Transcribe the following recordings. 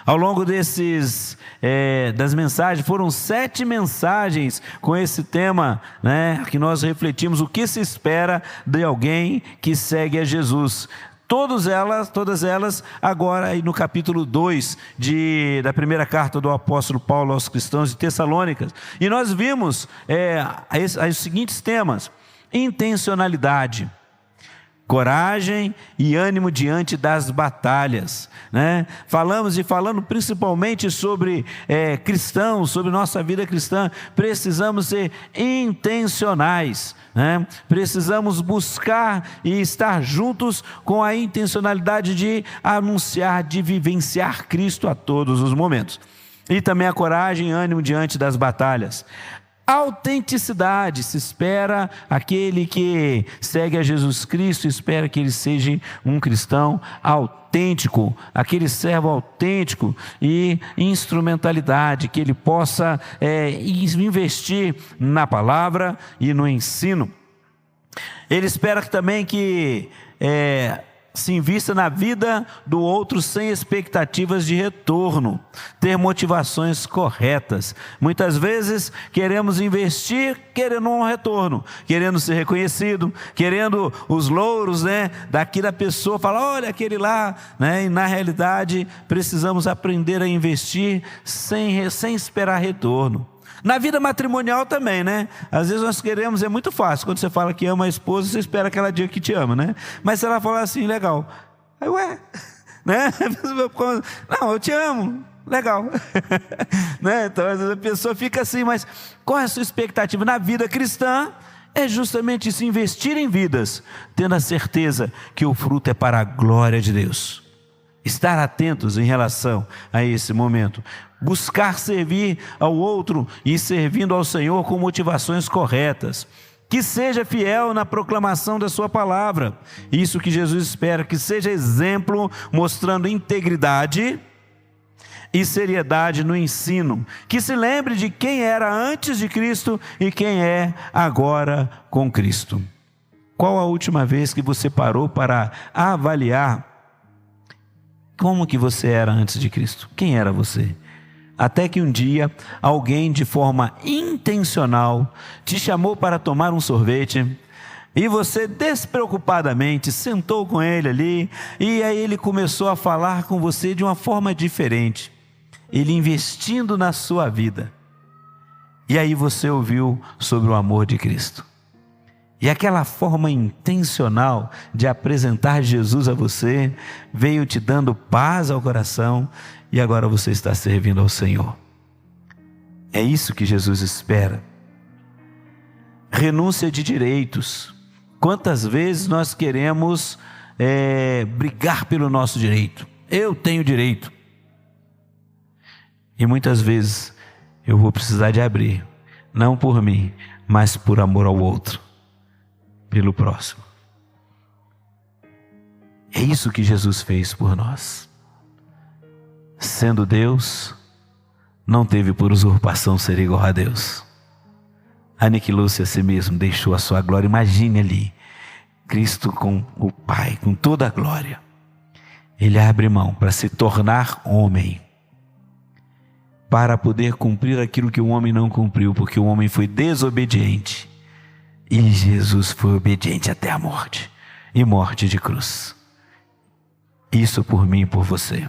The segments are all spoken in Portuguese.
Ao longo das mensagens, foram 7 mensagens com esse tema, né, que nós refletimos o que se espera de alguém que segue a Jesus. Todas elas agora aí no capítulo 2 da primeira carta do apóstolo Paulo aos cristãos de Tessalônicas. E nós vimos os seguintes temas: intencionalidade, coragem e ânimo diante das batalhas, né? Falando principalmente sobre cristãos, sobre nossa vida cristã. Precisamos ser intencionais, né? Precisamos buscar e estar juntos com a intencionalidade de anunciar, de vivenciar Cristo a todos os momentos. E também a coragem e ânimo diante das batalhas. Autenticidade, se espera aquele que segue a Jesus Cristo, espera que ele seja um cristão autêntico, aquele servo autêntico. E instrumentalidade, que ele possa investir na palavra e no ensino. Ele espera também que se invista na vida do outro sem expectativas de retorno, ter motivações corretas. Muitas vezes queremos investir querendo um retorno, querendo ser reconhecido, querendo os louros, né, daqui da pessoa, falar, olha aquele lá, né? E na realidade precisamos aprender a investir sem esperar retorno. Na vida matrimonial também, né? Às vezes nós queremos, é muito fácil, quando você fala que ama a esposa, você espera que ela diga que te ama, né? Mas se ela falar assim, legal, aí né? Não, eu te amo, legal. Né? Então às vezes a pessoa fica assim, mas qual é a sua expectativa? Na vida cristã é justamente isso, investir em vidas, tendo a certeza que o fruto é para a glória de Deus. Estar atentos em relação a esse momento. Buscar servir ao outro e servindo ao Senhor com motivações corretas. Que seja fiel na proclamação da sua palavra. Isso que Jesus espera, que seja exemplo, mostrando integridade e seriedade no ensino. Que se lembre de quem era antes de Cristo e quem é agora com Cristo. Qual a última vez que você parou para avaliar como que você era antes de Cristo? Quem era você? Até que um dia, alguém de forma intencional te chamou para tomar um sorvete e você despreocupadamente sentou com ele ali e aí ele começou a falar com você de uma forma diferente, ele investindo na sua vida. E aí você ouviu sobre o amor de Cristo. E aquela forma intencional de apresentar Jesus a você veio te dando paz ao coração e agora você está servindo ao Senhor. É isso que Jesus espera. Renúncia de direitos. Quantas vezes nós queremos brigar pelo nosso direito? Eu tenho direito. E muitas vezes eu vou precisar de abrir, não por mim, mas por amor ao outro. Pelo próximo. É isso que Jesus fez por nós. Sendo Deus, não teve por usurpação ser igual a Deus. Aniquilou-se a si mesmo, deixou a sua glória. Imagine ali, Cristo com o Pai, com toda a glória. Ele abre mão para se tornar homem, para poder cumprir aquilo que o homem não cumpriu, porque o homem foi desobediente. E Jesus foi obediente até a morte, e morte de cruz. Isso por mim e por você.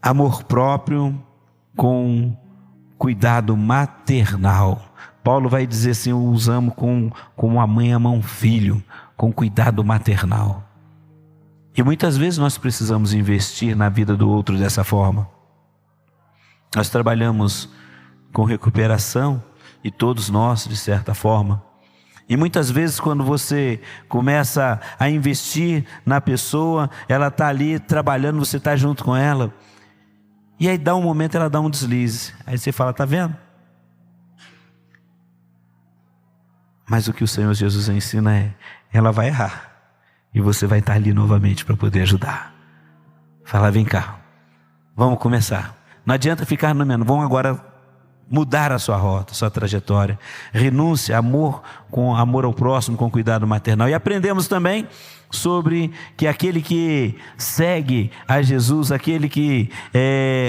Amor próprio com cuidado maternal. Paulo vai dizer assim, eu os amo como a mãe ama um filho, com cuidado maternal. E muitas vezes nós precisamos investir na vida do outro dessa forma. Nós trabalhamos com recuperação, e todos nós, de certa forma. E muitas vezes quando você começa a investir na pessoa, ela está ali trabalhando, você está junto com ela. E aí dá um momento, ela dá um deslize. Aí você fala, está vendo? Mas o que o Senhor Jesus ensina é, ela vai errar. E você vai estar ali novamente para poder ajudar. Fala, vem cá, vamos começar. Não adianta ficar no menos, vamos agora mudar a sua rota, a sua trajetória. Renúncia, amor ao próximo, com cuidado maternal. E aprendemos também sobre que aquele que segue a Jesus, aquele que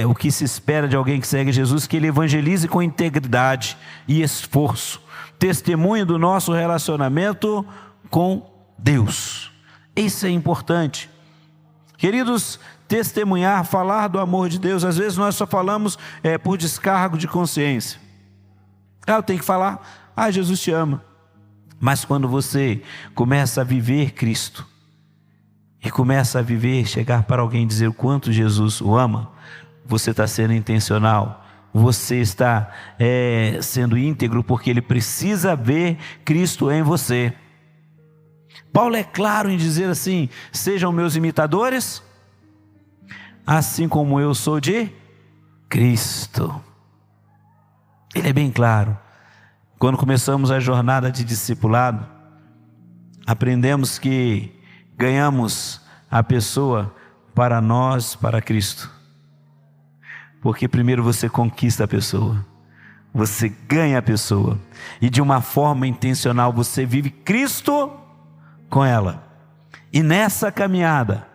o que se espera de alguém que segue Jesus, que ele evangelize com integridade e esforço, testemunho do nosso relacionamento com Deus. Isso é importante, queridos. Testemunhar, falar do amor de Deus, às vezes nós só falamos por descargo de consciência. Eu tenho que falar, Jesus te ama. Mas quando você começa a viver Cristo, e começa a viver, chegar para alguém e dizer o quanto Jesus o ama, você está sendo intencional, você está sendo íntegro, porque ele precisa ver Cristo em você. Paulo é claro em dizer assim: sejam meus imitadores, assim como eu sou de Cristo. Ele é bem claro. Quando começamos a jornada de discipulado, aprendemos que ganhamos a pessoa para nós, para Cristo. Porque primeiro você conquista a pessoa, você ganha a pessoa, e de uma forma intencional você vive Cristo com ela. E nessa caminhada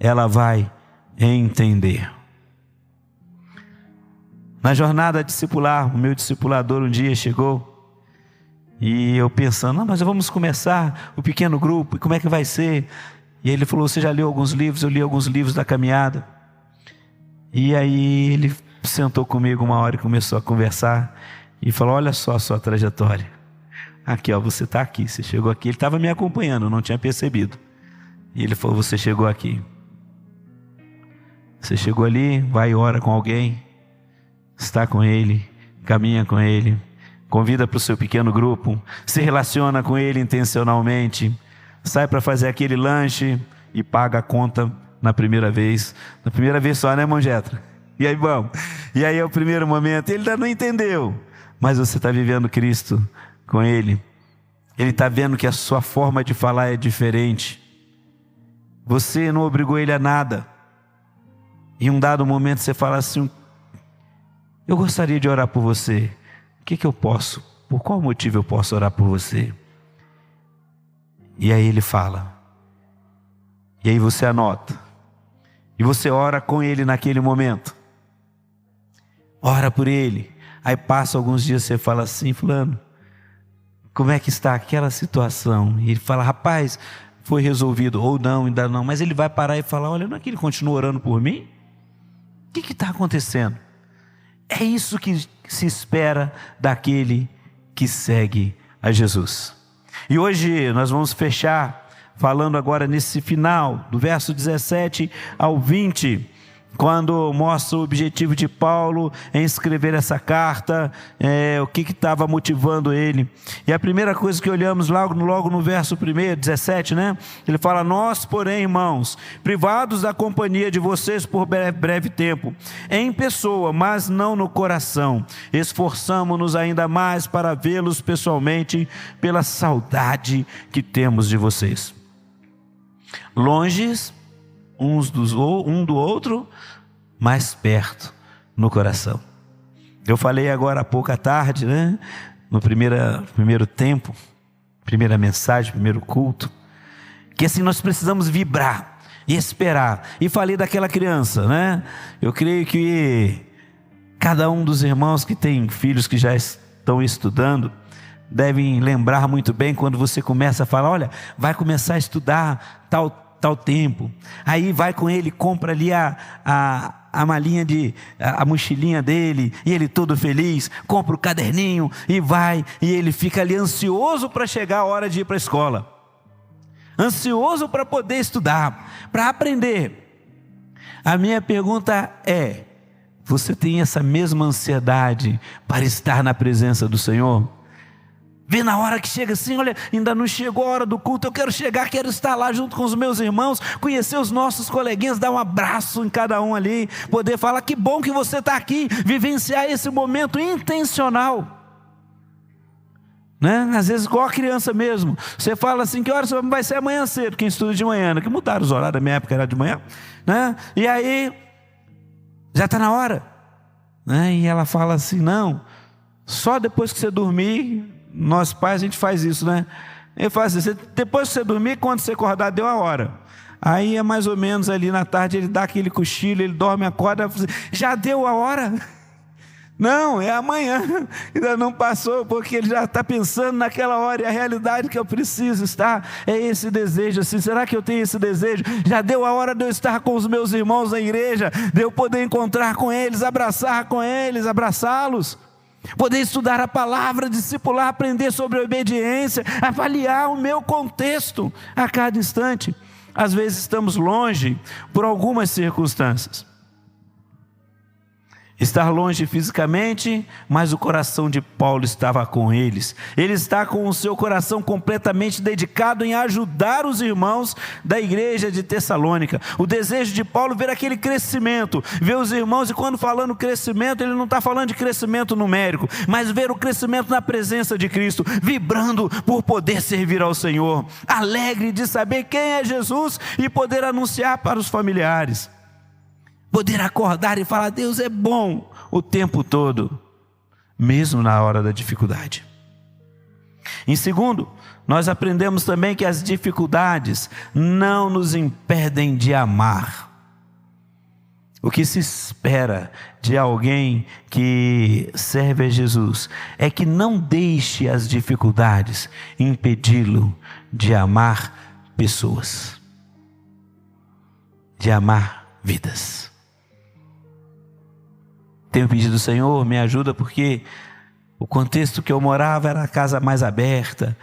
ela vai entender. Na jornada discipular, o meu discipulador um dia chegou, e eu pensando, mas vamos começar o pequeno grupo, e como é que vai ser? E ele falou: você já leu alguns livros? Eu li alguns livros da caminhada. E aí ele sentou comigo uma hora e começou a conversar, e falou: olha só a sua trajetória, aqui você está aqui, você chegou aqui. Ele estava me acompanhando, eu não tinha percebido, e ele falou: você chegou aqui, você chegou ali, vai e ora com alguém, está com ele, caminha com ele, convida para o seu pequeno grupo, se relaciona com ele intencionalmente, sai para fazer aquele lanche e paga a conta na primeira vez só, né, irmão Jetra? E aí vamos, e aí é o primeiro momento, ele ainda não entendeu, mas você está vivendo Cristo com ele, ele está vendo que a sua forma de falar é diferente, você não obrigou ele a nada. Em um dado momento você fala assim: eu gostaria de orar por você, o que eu posso, por qual motivo eu posso orar por você? E aí ele fala, e aí você anota, e você ora com ele naquele momento, ora por ele. Aí passa alguns dias, você fala assim: fulano, como é que está aquela situação? E ele fala: rapaz, foi resolvido, ou não, ainda não. Mas ele vai parar e falar: olha, não é que ele continua orando por mim? O que está acontecendo? É isso que se espera daquele que segue a Jesus. E hoje nós vamos fechar falando agora nesse final, do verso 17 ao 20, quando mostra o objetivo de Paulo em escrever essa carta, o que estava motivando ele. E a primeira coisa que olhamos logo no verso 1, 17, né? Ele fala: nós, porém, irmãos, privados da companhia de vocês por breve tempo, em pessoa, mas não no coração, esforçamo-nos ainda mais para vê-los pessoalmente, pela saudade que temos de vocês. Longe um do outro, mais perto no coração. Eu falei agora há pouco à tarde, né? No primeiro tempo, primeira mensagem, primeiro culto, que assim nós precisamos vibrar e esperar. E falei daquela criança, né? Eu creio que cada um dos irmãos que tem filhos que já estão estudando devem lembrar muito bem quando você começa a falar: olha, vai começar a estudar tal tempo, aí vai com ele, compra ali a malinha a mochilinha dele, e ele todo feliz, compra o caderninho e vai, e ele fica ali ansioso para chegar a hora de ir para a escola, ansioso para poder estudar, para aprender. A minha pergunta é: você tem essa mesma ansiedade para estar na presença do Senhor? Vê na hora que chega assim: olha, ainda não chegou a hora do culto, eu quero chegar, quero estar lá junto com os meus irmãos, conhecer os nossos coleguinhas, dar um abraço em cada um ali, poder falar: que bom que você está aqui, vivenciar esse momento intencional, né? Às vezes igual a criança mesmo, você fala assim: que horas vai ser? Amanhã cedo, quem estuda de manhã, né? Que mudaram os horários, da minha época era de manhã, né? E aí, já está na hora, né? E ela fala assim: não, Só depois que você dormir, nós pais a gente faz isso, né? Ele faz assim, depois que você dormir, quando você acordar, deu a hora. Aí é mais ou menos ali na tarde, ele dá aquele cochilo, ele dorme, acorda, já deu a hora? Não, é amanhã, ainda não passou, porque ele já está pensando naquela hora, e a realidade que eu preciso estar, é esse desejo, assim, será que eu tenho esse desejo? Já deu a hora de eu estar com os meus irmãos na igreja, de eu poder encontrar com eles, abraçar com eles, abraçá-los, poder estudar a palavra, discipular, aprender sobre a obediência, avaliar o meu contexto a cada instante. Às vezes estamos longe por algumas circunstâncias. Estar longe fisicamente, mas o coração de Paulo estava com eles. Ele está com o seu coração completamente dedicado em ajudar os irmãos da igreja de Tessalônica. O desejo de Paulo ver aquele crescimento, ver os irmãos, e quando falando crescimento, ele não está falando de crescimento numérico, mas ver o crescimento na presença de Cristo, vibrando por poder servir ao Senhor, alegre de saber quem é Jesus e poder anunciar para os familiares. Poder acordar e falar, Deus é bom o tempo todo, mesmo na hora da dificuldade. Em segundo, nós aprendemos também que as dificuldades não nos impedem de amar. O que se espera de alguém que serve a Jesus é que não deixe as dificuldades impedi-lo de amar pessoas, de amar vidas. Tenho pedido, Senhor, me ajuda, porque o contexto que eu morava era a casa mais aberta,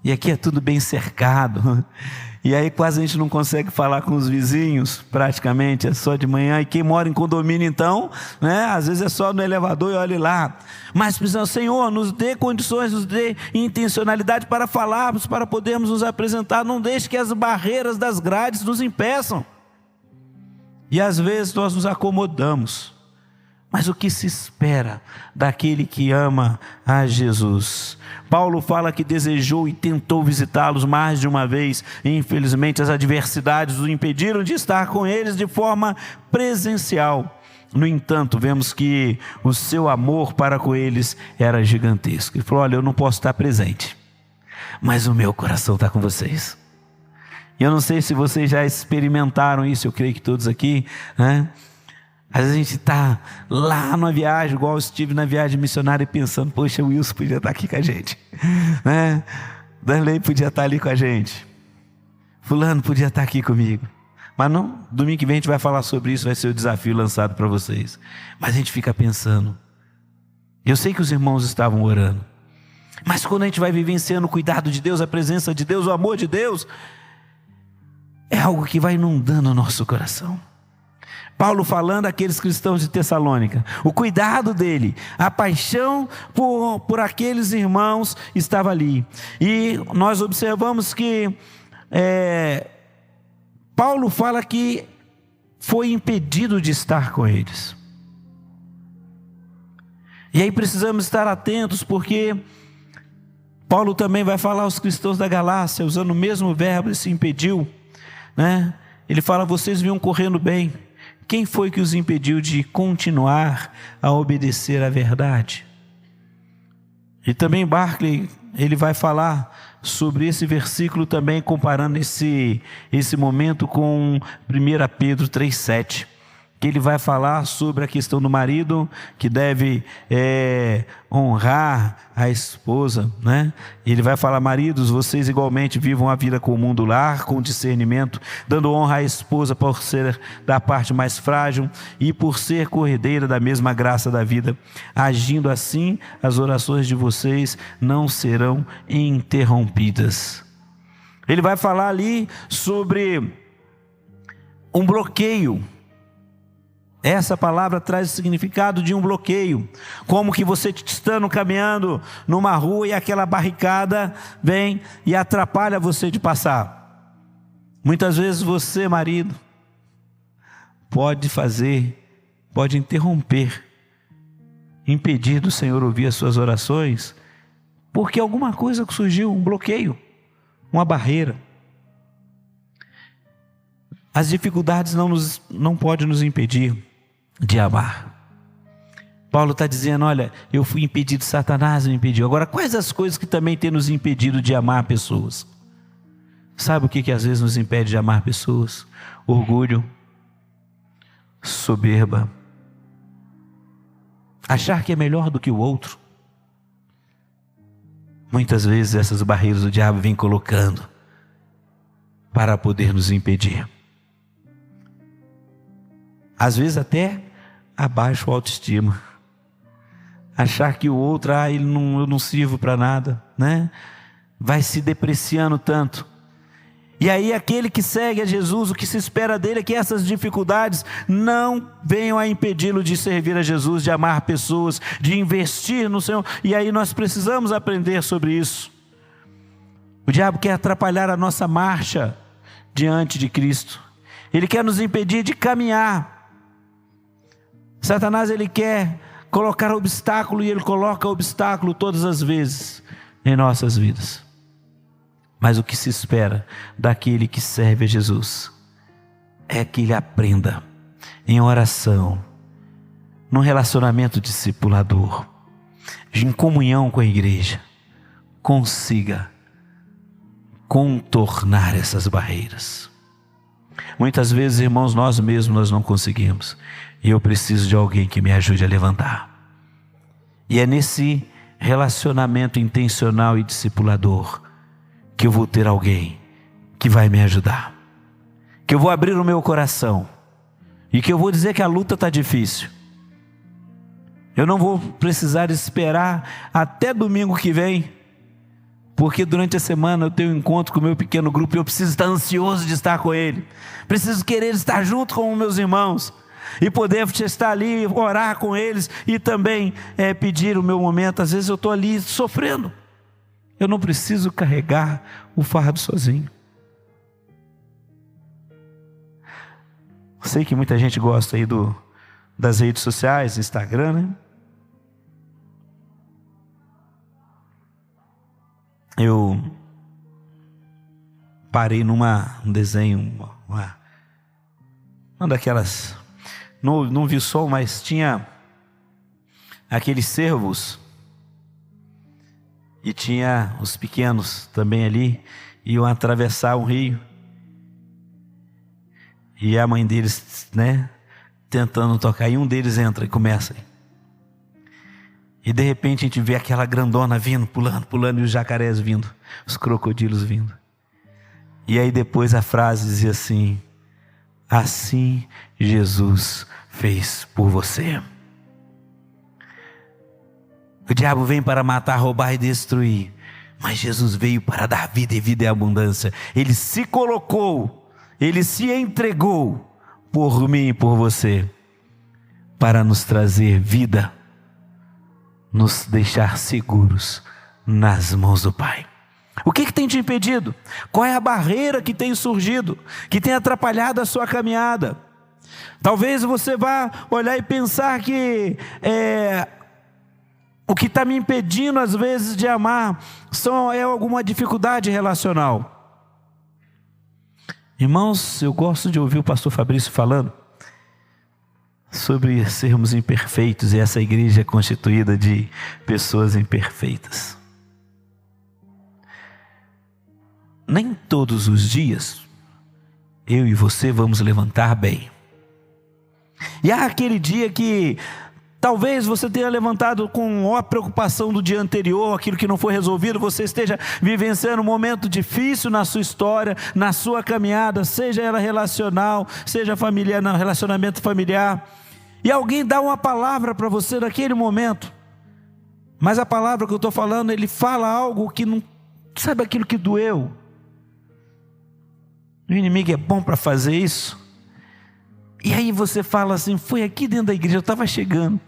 e aqui é tudo bem cercado, e aí quase a gente não consegue falar com os vizinhos, praticamente, é só de manhã, e quem mora em condomínio então, né, às vezes é só no elevador e olhe lá, mas precisamos, Senhor, nos dê condições, nos dê intencionalidade para falarmos, para podermos nos apresentar, não deixe que as barreiras das grades nos impeçam, e às vezes nós nos acomodamos. Mas o que se espera daquele que ama a Jesus? Paulo fala que desejou e tentou visitá-los mais de uma vez, e infelizmente as adversidades o impediram de estar com eles de forma presencial. No entanto, vemos que o seu amor para com eles era gigantesco. Ele falou, olha, eu não posso estar presente, mas o meu coração está com vocês. E eu não sei se vocês já experimentaram isso, eu creio que todos aqui, né? Às vezes a gente está lá numa viagem, igual eu estive na viagem missionária, pensando, poxa, o Wilson podia estar aqui com a gente, né? Danley podia estar ali com a gente, fulano podia estar aqui comigo, mas não, domingo que vem a gente vai falar sobre isso, vai ser o desafio lançado para vocês, mas a gente fica pensando, eu sei que os irmãos estavam orando, mas quando a gente vai vivenciando o cuidado de Deus, a presença de Deus, o amor de Deus, é algo que vai inundando o nosso coração. Paulo falando àqueles cristãos de Tessalônica, o cuidado dele, a paixão por aqueles irmãos estava ali. E nós observamos que Paulo fala que foi impedido de estar com eles. E aí precisamos estar atentos, porque Paulo também vai falar aos cristãos da Galácia, usando o mesmo verbo, ele se impediu, né? Ele fala, vocês vinham correndo bem. Quem foi que os impediu de continuar a obedecer à verdade? E também Barclay, ele vai falar sobre esse versículo também, comparando esse momento com 1 Pedro 3,7, que ele vai falar sobre a questão do marido que deve honrar a esposa, né? Ele vai falar, maridos, vocês igualmente vivam a vida comum do lar, com discernimento, dando honra à esposa por ser da parte mais frágil e por ser corredeira da mesma graça da vida. Agindo assim, as orações de vocês não serão interrompidas. Ele vai falar ali sobre um bloqueio. Essa palavra traz o significado de um bloqueio, como que você estando caminhando numa rua e aquela barricada vem e atrapalha você de passar. Muitas vezes você, marido, pode interromper, impedir do Senhor ouvir as suas orações, porque alguma coisa surgiu, um bloqueio, uma barreira. As dificuldades não podem nos impedir de amar. Paulo está dizendo, olha, eu fui impedido, Satanás me impediu. Agora, quais as coisas que também têm nos impedido de amar pessoas? Sabe o que às vezes nos impede de amar pessoas? Orgulho, soberba, achar que é melhor do que o outro. Muitas vezes essas barreiras o diabo vem colocando para poder nos impedir. Às vezes até abaixa a autoestima. Achar que o outro, eu não sirvo para nada, né? Vai se depreciando tanto. E aí aquele que segue a Jesus, o que se espera dele é que essas dificuldades não venham a impedi-lo de servir a Jesus, de amar pessoas, de investir no Senhor. E aí nós precisamos aprender sobre isso. O diabo quer atrapalhar a nossa marcha diante de Cristo. Ele quer nos impedir de caminhar. Satanás, ele quer colocar obstáculo, e ele coloca obstáculo todas as vezes em nossas vidas. Mas o que se espera daquele que serve a Jesus é que ele aprenda em oração, num relacionamento discipulador, em comunhão com a igreja, consiga contornar essas barreiras. Muitas vezes, irmãos, nós mesmos não conseguimos, e eu preciso de alguém que me ajude a levantar. E é nesse relacionamento intencional e discipulador que eu vou ter alguém que vai me ajudar, que eu vou abrir o meu coração e que eu vou dizer que a luta está difícil. Eu não vou precisar esperar até domingo que vem, porque durante a semana eu tenho um encontro com o meu pequeno grupo e eu preciso estar ansioso de estar com ele, preciso querer estar junto com os meus irmãos e poder estar ali, orar com eles e também pedir o meu momento. Às vezes eu estou ali sofrendo, eu não preciso carregar o fardo sozinho. Sei que muita gente gosta aí das redes sociais, Instagram, né? Eu parei num desenho, uma daquelas, não vi o som, mas tinha aqueles cervos, e tinha os pequenos também ali, iam atravessar um rio, e a mãe deles, né, tentando tocar, e um deles entra e começa, e de repente a gente vê aquela grandona vindo, pulando, e os jacarés vindo, os crocodilos vindo, e aí depois a frase dizia assim: assim Jesus fez por você. O diabo vem para matar, roubar e destruir, mas Jesus veio para dar vida e vida em abundância. Ele se colocou, ele se entregou por mim e por você, para nos trazer vida, nos deixar seguros nas mãos do Pai. O que tem te impedido? Qual é a barreira que tem surgido, que tem atrapalhado a sua caminhada? Talvez você vá olhar e pensar que o que está me impedindo às vezes de amar é alguma dificuldade relacional. Irmãos, eu gosto de ouvir o pastor Fabrício falando sobre sermos imperfeitos, e essa igreja é constituída de pessoas imperfeitas. Nem todos os dias eu e você vamos levantar bem. E há aquele dia que talvez você tenha levantado com a preocupação do dia anterior, aquilo que não foi resolvido, você esteja vivenciando um momento difícil na sua história, na sua caminhada, seja ela relacional, seja familiar, no relacionamento familiar, e alguém dá uma palavra para você naquele momento, mas a palavra que eu estou falando, ele fala algo que não, sabe aquilo que doeu? O inimigo é bom para fazer isso. E aí você fala assim: foi aqui dentro da igreja, eu estava chegando,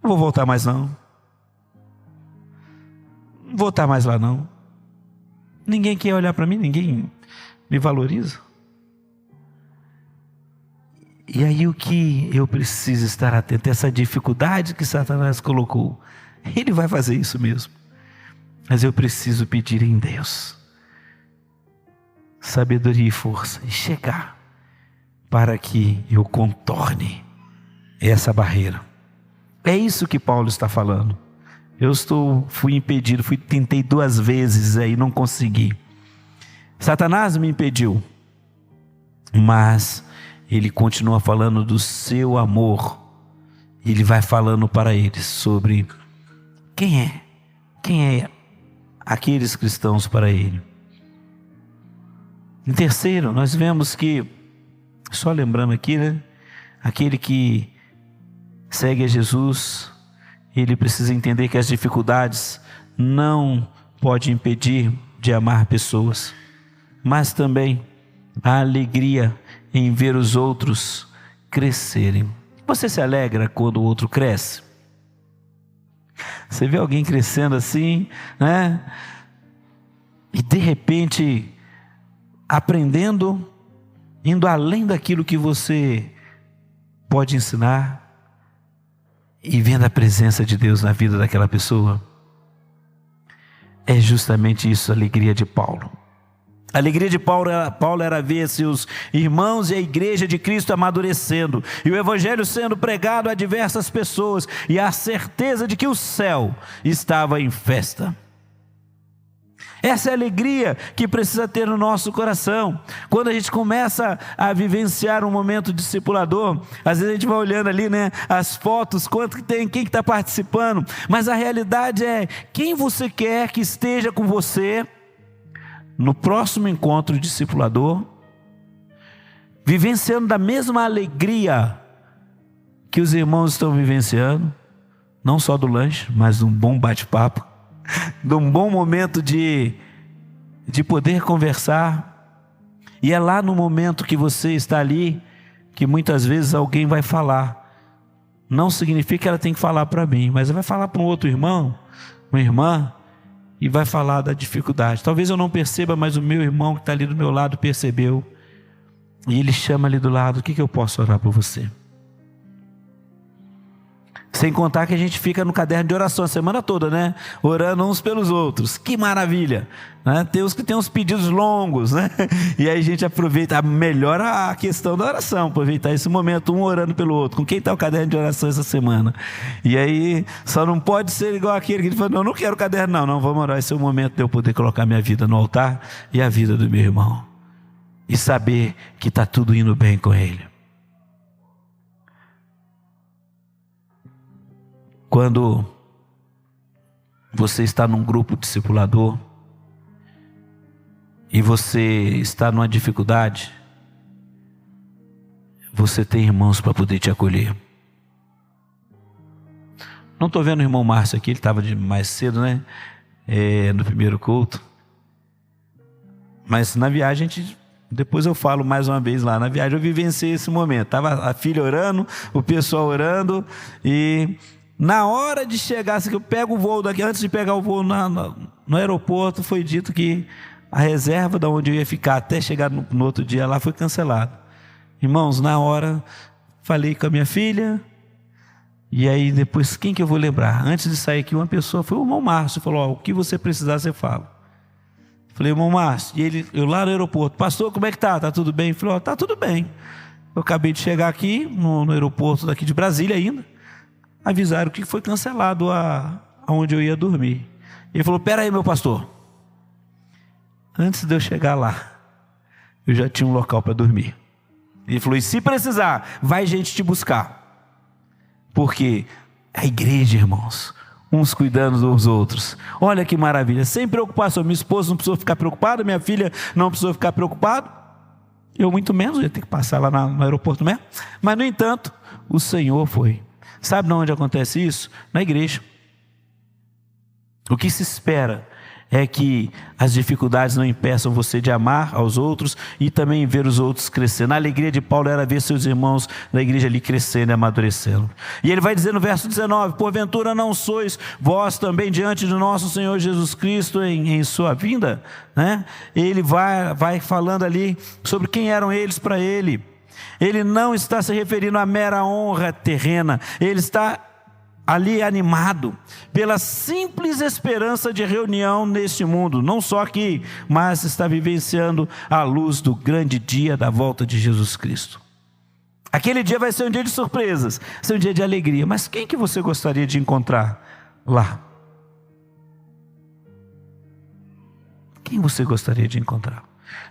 não vou voltar mais não vou estar mais lá não, ninguém quer olhar para mim, ninguém me valoriza. E aí o que eu preciso estar atento, essa dificuldade que Satanás colocou, ele vai fazer isso mesmo, mas eu preciso pedir em Deus sabedoria e força, e chegar para que eu contorne essa barreira. É isso que Paulo está falando. Fui impedido, tentei 2 vezes aí, não consegui. Satanás me impediu, mas ele continua falando do seu amor. Ele vai falando para eles sobre quem é aqueles cristãos para ele. Em terceiro, nós vemos que, só lembrando aqui, né? Aquele que segue a Jesus, ele precisa entender que as dificuldades não podem impedir de amar pessoas, mas também a alegria em ver os outros crescerem. Você se alegra quando o outro cresce? Você vê alguém crescendo assim, né? E de repente aprendendo, indo além daquilo que você pode ensinar, e vendo a presença de Deus na vida daquela pessoa. É justamente isso a alegria de Paulo. A alegria de Paulo era ver seus irmãos e a igreja de Cristo amadurecendo, e o evangelho sendo pregado a diversas pessoas, e a certeza de que o céu estava em festa. Essa é a alegria que precisa ter no nosso coração. Quando a gente começa a vivenciar um momento discipulador, às vezes a gente vai olhando ali, né, as fotos, quanto que tem, quem que está participando, mas a realidade é quem você quer que esteja com você no próximo encontro discipulador, vivenciando da mesma alegria que os irmãos estão vivenciando, não só do lanche, mas de um bom bate-papo, de um bom momento de poder conversar. E é lá no momento que você está ali que muitas vezes alguém vai falar. Não significa que ela tem que falar para mim, mas vai falar para um outro irmão, uma irmã, e vai falar da dificuldade. Talvez eu não perceba, mas o meu irmão que está ali do meu lado percebeu, e ele chama ali do lado: o que eu posso orar por você? Sem contar que a gente fica no caderno de oração a semana toda, né? Orando uns pelos outros. Que maravilha, né? Tem uns que tem uns pedidos longos, né? E aí a gente aproveita, melhora a questão da oração, aproveitar esse momento, um orando pelo outro. Com quem está o caderno de oração essa semana? E aí só não pode ser igual aquele que ele fala: não quero caderno, não, vamos orar. Esse é o momento de eu poder colocar minha vida no altar e a vida do meu irmão, e saber que está tudo indo bem com ele. Quando você está num grupo discipulador e você está numa dificuldade, você tem irmãos para poder te acolher. Não estou vendo o irmão Márcio aqui, ele estava mais cedo, né? No primeiro culto. Mas na viagem, depois eu falo mais uma vez lá, na viagem eu vivenciei esse momento. Estava a filha orando, o pessoal orando, e na hora de chegar, assim, que eu pego o voo daqui, antes de pegar o voo no aeroporto, foi dito que a reserva de onde eu ia ficar até chegar no outro dia lá foi cancelada. Irmãos, na hora falei com a minha filha, e aí depois, quem que eu vou lembrar? Antes de sair aqui, uma pessoa, foi o irmão Márcio, falou: o que você precisar você fala. Falei: irmão Márcio, e eu lá no aeroporto: pastor, como é que tá? Tá tudo bem? Ele falou: tá tudo bem. Eu acabei de chegar aqui no aeroporto daqui de Brasília ainda, avisaram que foi cancelado aonde eu ia dormir. Ele falou: pera aí, meu pastor, antes de eu chegar lá, eu já tinha um local para dormir. Ele falou: e se precisar, vai gente te buscar. Porque a igreja, irmãos, uns cuidando dos outros. Olha que maravilha, sem preocupação. Minha esposa não precisou ficar preocupada, minha filha não precisou ficar preocupada, eu muito menos, eu ia ter que passar lá no aeroporto mesmo. Mas no entanto, o Senhor foi. Sabe de onde acontece isso? Na igreja. O que se espera é que as dificuldades não impeçam você de amar aos outros e também ver os outros crescendo. A alegria de Paulo era ver seus irmãos da igreja ali crescendo e amadurecendo. E ele vai dizer no verso 19: porventura não sois vós também diante do nosso Senhor Jesus Cristo em sua vinda? Né? Ele vai falando ali sobre quem eram eles para ele. Ele não está se referindo à mera honra terrena, ele está ali animado pela simples esperança de reunião neste mundo, não só aqui, mas está vivenciando a luz do grande dia da volta de Jesus Cristo. Aquele dia vai ser um dia de surpresas, vai ser um dia de alegria. Mas quem que você gostaria de encontrar lá? Quem você gostaria de encontrar?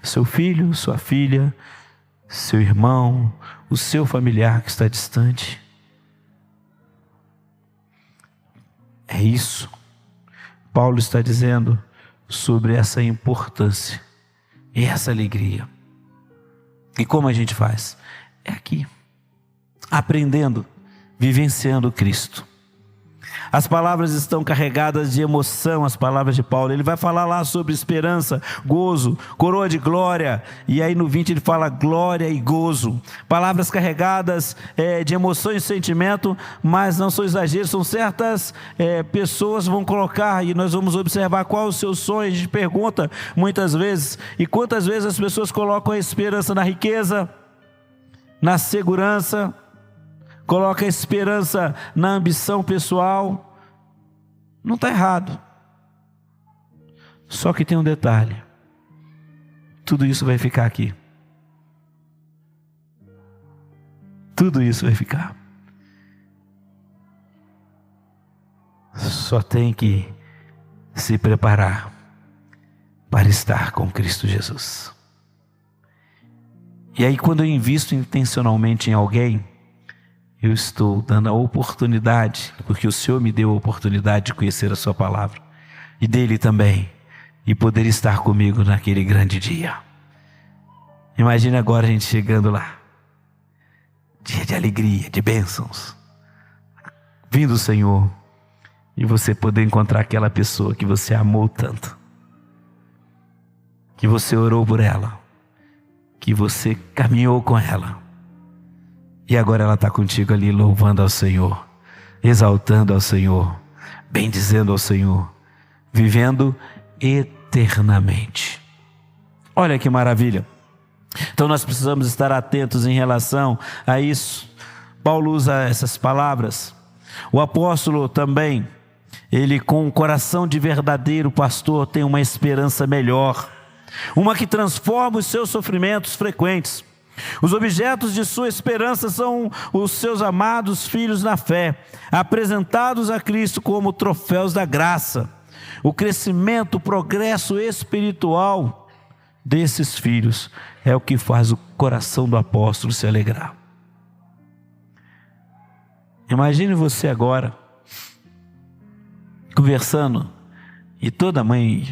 Seu filho, sua filha, seu irmão, o seu familiar que está distante? É isso. Paulo está dizendo sobre essa importância e essa alegria. E como a gente faz? É aqui, aprendendo, vivenciando Cristo. As palavras estão carregadas de emoção, as palavras de Paulo. Ele vai falar lá sobre esperança, gozo, coroa de glória. E aí no 20 ele fala glória e gozo. Palavras carregadas de emoção e sentimento, mas não são exageros. São certas pessoas vão colocar, e nós vamos observar qual é o seu sonho. A gente pergunta muitas vezes, e quantas vezes as pessoas colocam a esperança na riqueza, na segurança, coloca a esperança na ambição pessoal. Não está errado. Só que tem um detalhe. Tudo isso vai ficar aqui. Tudo isso vai ficar. Só tem que se preparar para estar com Cristo Jesus. E aí, quando eu invisto intencionalmente em alguém, eu estou dando a oportunidade, porque o Senhor me deu a oportunidade de conhecer a sua palavra, e dele também, e poder estar comigo naquele grande dia. Imagine agora a gente chegando lá, dia de alegria, de bênçãos, vindo o Senhor, e você poder encontrar aquela pessoa que você amou tanto, que você orou por ela, que você caminhou com ela, e agora ela está contigo ali louvando ao Senhor, exaltando ao Senhor, bendizendo ao Senhor, vivendo eternamente. Olha que maravilha. Então nós precisamos estar atentos em relação a isso. Paulo usa essas palavras. O apóstolo também, ele com um coração de verdadeiro pastor tem uma esperança melhor, uma que transforma os seus sofrimentos frequentes. Os objetos de sua esperança são os seus amados filhos na fé, apresentados a Cristo como troféus da graça. O crescimento, o progresso espiritual desses filhos é o que faz o coração do apóstolo se alegrar. Imagine você agora conversando, e toda mãe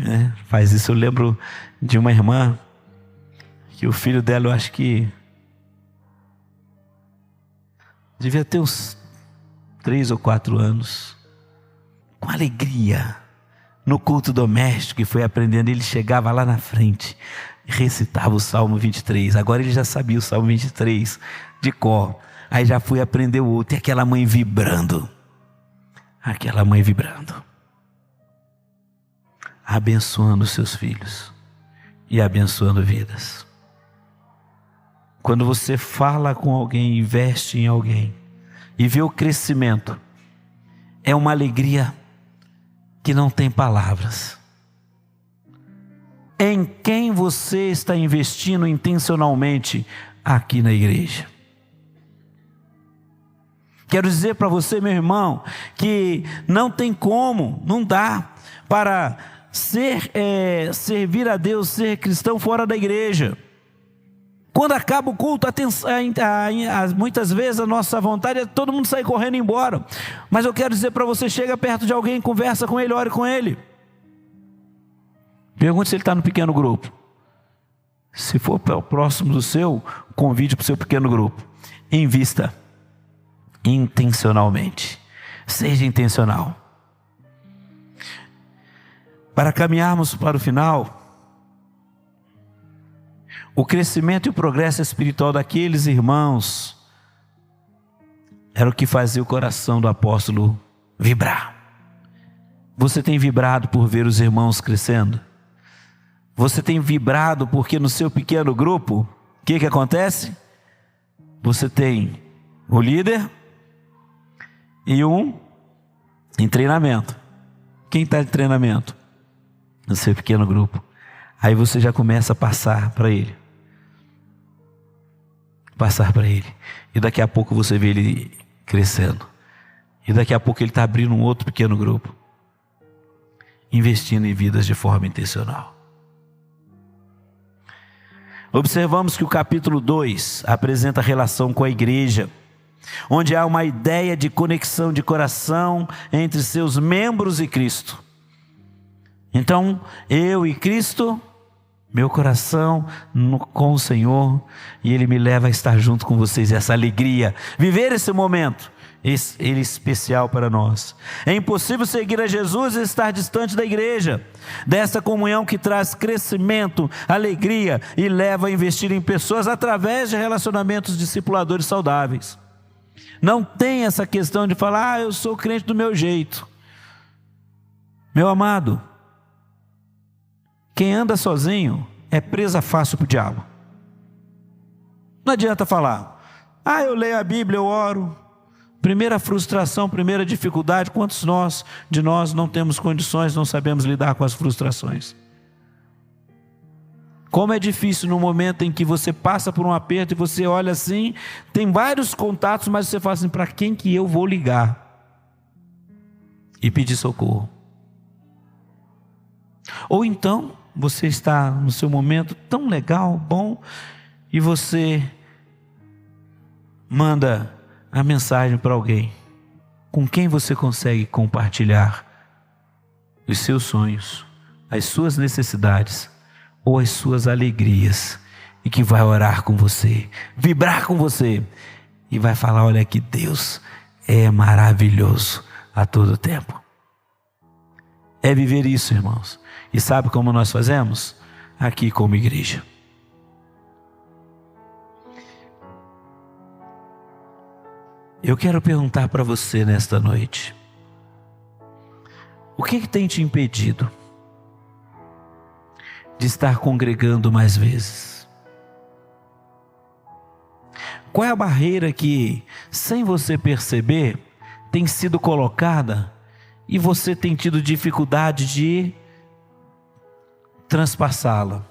faz isso. Eu lembro de uma irmã que o filho dela, eu acho que devia ter uns 3 ou 4 anos, com alegria, no culto doméstico, e foi aprendendo. Ele chegava lá na frente, recitava o Salmo 23, agora ele já sabia o Salmo 23 de cor, aí já foi aprender o outro, e aquela mãe vibrando, abençoando os seus filhos, e abençoando vidas. Quando você fala com alguém, investe em alguém, e vê o crescimento, é uma alegria que não tem palavras. Em quem você está investindo intencionalmente aqui na igreja? Quero dizer para você, meu irmão, que não tem como, não dá para servir a Deus, ser cristão fora da igreja. Quando acaba o culto, muitas vezes a nossa vontade é todo mundo sair correndo e ir embora. Mas eu quero dizer para você, chega perto de alguém, conversa com ele, ore com ele. Pergunte se ele está no pequeno grupo. Se for próximo do seu, convide para o seu pequeno grupo. Invista intencionalmente. Seja intencional. Para caminharmos para o final, o crescimento e o progresso espiritual daqueles irmãos era o que fazia o coração do apóstolo vibrar. Você tem vibrado por ver os irmãos crescendo? Você tem vibrado porque no seu pequeno grupo, o que acontece? Você tem o líder e um em treinamento. Quem está em treinamento? No seu pequeno grupo. Aí você já começa a passar para ele. passar para Ele. E daqui a pouco você vê ele crescendo. E daqui a pouco ele está abrindo um outro pequeno grupo, investindo em vidas de forma intencional. Observamos que o capítulo 2 apresenta a relação com a igreja, onde há uma ideia de conexão de coração entre seus membros e Cristo. Então, eu e Cristo, meu coração com o Senhor, e Ele me leva a estar junto com vocês, essa alegria, viver esse momento, Ele especial para nós. É impossível seguir a Jesus e estar distante da igreja, dessa comunhão que traz crescimento, alegria e leva a investir em pessoas através de relacionamentos discipuladores saudáveis. Não tem essa questão de falar, eu sou crente do meu jeito. Meu amado, quem anda sozinho é presa fácil para o diabo. Não adianta falar, eu leio a Bíblia, eu oro. Primeira frustração, primeira dificuldade, quantos de nós não temos condições, não sabemos lidar com as frustrações? Como é difícil no momento em que você passa por um aperto e você olha assim, tem vários contatos, mas você fala assim, para quem que eu vou ligar? E pedir socorro. Ou então, você está no seu momento tão legal, bom, e você manda a mensagem para alguém com quem você consegue compartilhar os seus sonhos, as suas necessidades ou as suas alegrias, e que vai orar com você, vibrar com você e vai falar, olha que Deus é maravilhoso a todo tempo. É viver isso, irmãos. E sabe como nós fazemos? Aqui como igreja. Eu quero perguntar para você nesta noite, o que tem te impedido de estar congregando mais vezes? Qual é a barreira que, sem você perceber, tem sido colocada e você tem tido dificuldade de transpassá-la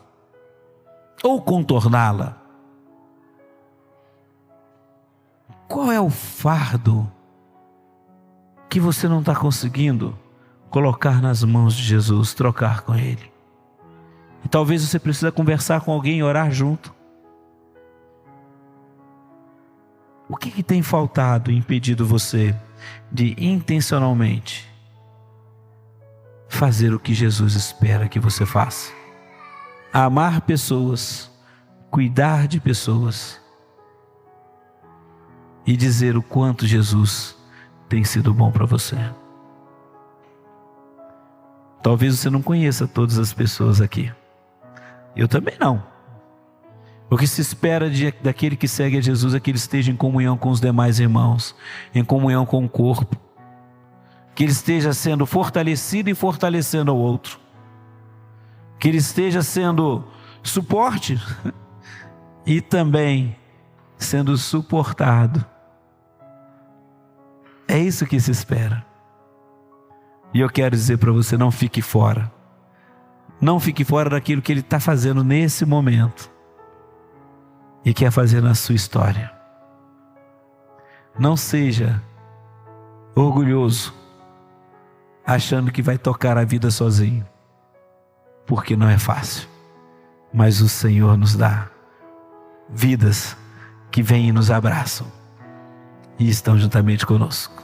ou contorná-la? Qual é o fardo que você não está conseguindo colocar nas mãos de Jesus, trocar com Ele? E talvez você precise conversar com alguém e orar junto. O que tem faltado e impedido você de intencionalmente fazer o que Jesus espera que você faça? Amar pessoas, cuidar de pessoas e dizer o quanto Jesus tem sido bom para você. Talvez você não conheça todas as pessoas aqui. Eu também não. O que se espera daquele que segue a Jesus é que ele esteja em comunhão com os demais irmãos, em comunhão com o corpo, que ele esteja sendo fortalecido e fortalecendo ao outro, que ele esteja sendo suporte e também sendo suportado. É isso que se espera. E eu quero dizer para você, não fique fora. Não fique fora daquilo que Ele está fazendo nesse momento e quer fazer na sua história. Não seja orgulhoso, achando que vai tocar a vida sozinho, porque não é fácil. Mas o Senhor nos dá vidas que vêm e nos abraçam e estão juntamente conosco.